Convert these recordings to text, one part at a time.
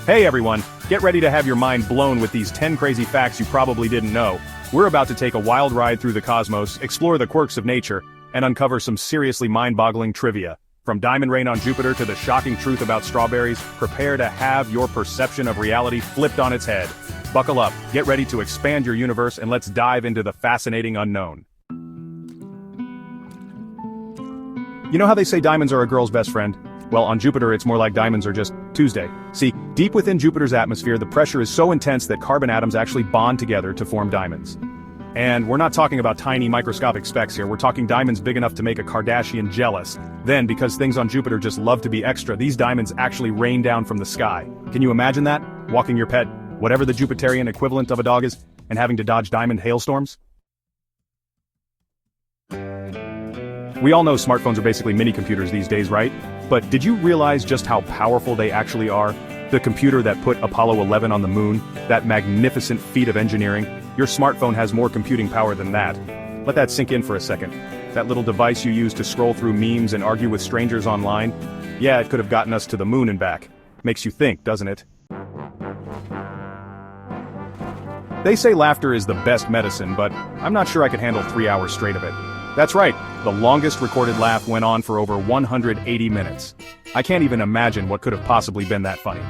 Hey everyone, get ready to have your mind blown with these 10 crazy facts you probably didn't know. We're about to take a wild ride through the cosmos, explore the quirks of nature, and uncover some seriously mind-boggling trivia. From diamond rain on Jupiter to the shocking truth about strawberries, prepare to have your perception of reality flipped on its head. Buckle up, get ready to expand your universe, and let's dive into the fascinating unknown. You know how they say diamonds are a girl's best friend? Well, on Jupiter it's more like diamonds are just Tuesday. See, deep within Jupiter's atmosphere the pressure is so intense that carbon atoms actually bond together to form diamonds. And we're not talking about tiny microscopic specks here, we're talking diamonds big enough to make a Kardashian jealous. Then, because things on Jupiter just love to be extra, these diamonds actually rain down from the sky. Can you imagine that? Walking your pet, whatever the Jupiterian equivalent of a dog is, and having to dodge diamond hailstorms? We all know smartphones are basically mini computers these days, right? But did you realize just how powerful they actually are? The computer that put Apollo 11 on the moon, that magnificent feat of engineering, your smartphone has more computing power than that. Let that sink in for a second. That little device you use to scroll through memes and argue with strangers online? Yeah, it could have gotten us to the moon and back. Makes you think, doesn't it? They say laughter is the best medicine, but I'm not sure I could handle 3 hours straight of it. That's right, the longest recorded laugh went on for over 180 minutes. I can't even imagine what could have possibly been that funny.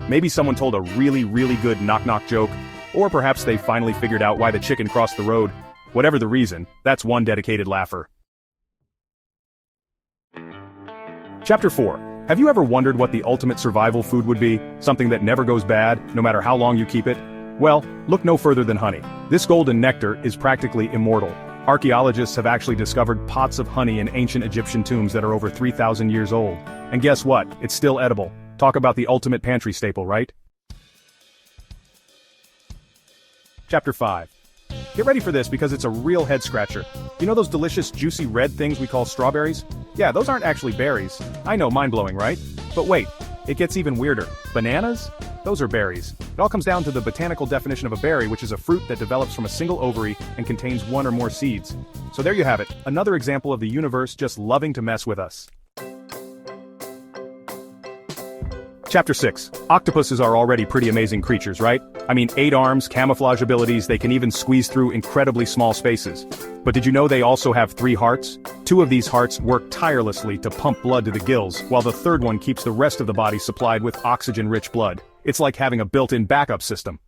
Maybe someone told a really good knock-knock joke, or perhaps they finally figured out why the chicken crossed the road. Whatever the reason, that's one dedicated laugher. Chapter 4. Have you ever wondered what the ultimate survival food would be? Something that never goes bad, no matter how long you keep it? Well, look no further than honey. This golden nectar is practically immortal. Archaeologists have actually discovered pots of honey in ancient Egyptian tombs that are over 3,000 years old. And guess what? It's still edible. Talk about the ultimate pantry staple, right? Chapter 5. Get ready for this because it's a real head-scratcher. You know those delicious juicy red things we call strawberries? Yeah, those aren't actually berries. I know, mind-blowing, right? But wait, it gets even weirder. Bananas? Those are berries. It all comes down to the botanical definition of a berry, which is a fruit that develops from a single ovary and contains one or more seeds. So there you have it, another example of the universe just loving to mess with us. Chapter 6. Octopuses are already pretty amazing creatures, right? I mean, 8 arms, camouflage abilities, they can even squeeze through incredibly small spaces. But did you know they also have 3 hearts? 2 of these hearts work tirelessly to pump blood to the gills, while the third one keeps the rest of the body supplied with oxygen-rich blood. It's like having a built-in backup system.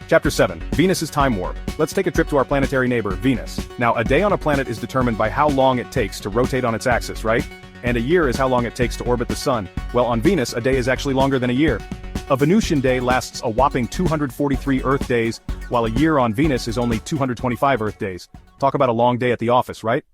Chapter 7. Venus's time warp. Let's take a trip to our planetary neighbor, Venus. Now, a day on a planet is determined by how long it takes to rotate on its axis, right? And a year is how long it takes to orbit the sun. Well, on Venus, a day is actually longer than a year. A Venusian day lasts a whopping 243 Earth days, while a year on Venus is only 225 Earth days. Talk about a long day at the office, right?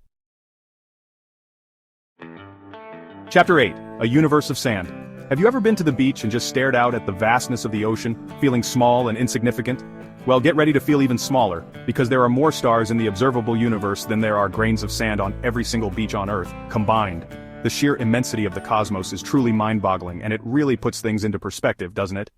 Chapter 8. A universe of sand. Have you ever been to the beach and just stared out at the vastness of the ocean, feeling small and insignificant? Well, get ready to feel even smaller, because there are more stars in the observable universe than there are grains of sand on every single beach on Earth, combined. The sheer immensity of the cosmos is truly mind-boggling, and it really puts things into perspective, doesn't it?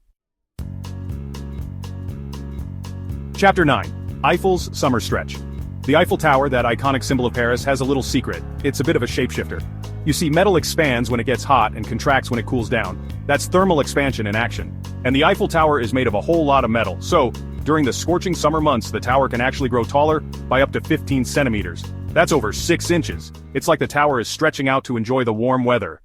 Chapter 9. Eiffel's summer stretch. The Eiffel Tower, that iconic symbol of Paris, has a little secret. It's a bit of a shapeshifter. You see, metal expands when it gets hot and contracts when it cools down. That's thermal expansion in action. And the Eiffel Tower is made of a whole lot of metal, so during the scorching summer months the tower can actually grow taller by up to 15 centimeters. That's over 6 inches. It's like the tower is stretching out to enjoy the warm weather.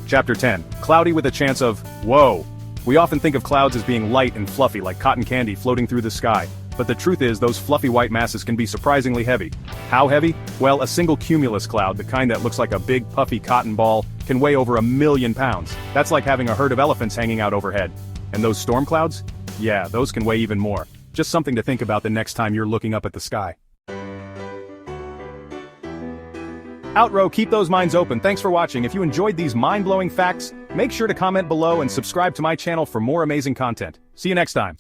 Chapter 10. Cloudy with a chance of, whoa. We often think of clouds as being light and fluffy like cotton candy floating through the sky. But the truth is those fluffy white masses can be surprisingly heavy. How heavy? Well, a single cumulus cloud, the kind that looks like a big puffy cotton ball, can weigh over 1,000,000 pounds. That's like having a herd of elephants hanging out overhead. And those storm clouds? Yeah, those can weigh even more. Just something to think about the next time you're looking up at the sky. Outro, keep those minds open. Thanks for watching. If you enjoyed these mind-blowing facts, make sure to comment below and subscribe to my channel for more amazing content. See you next time.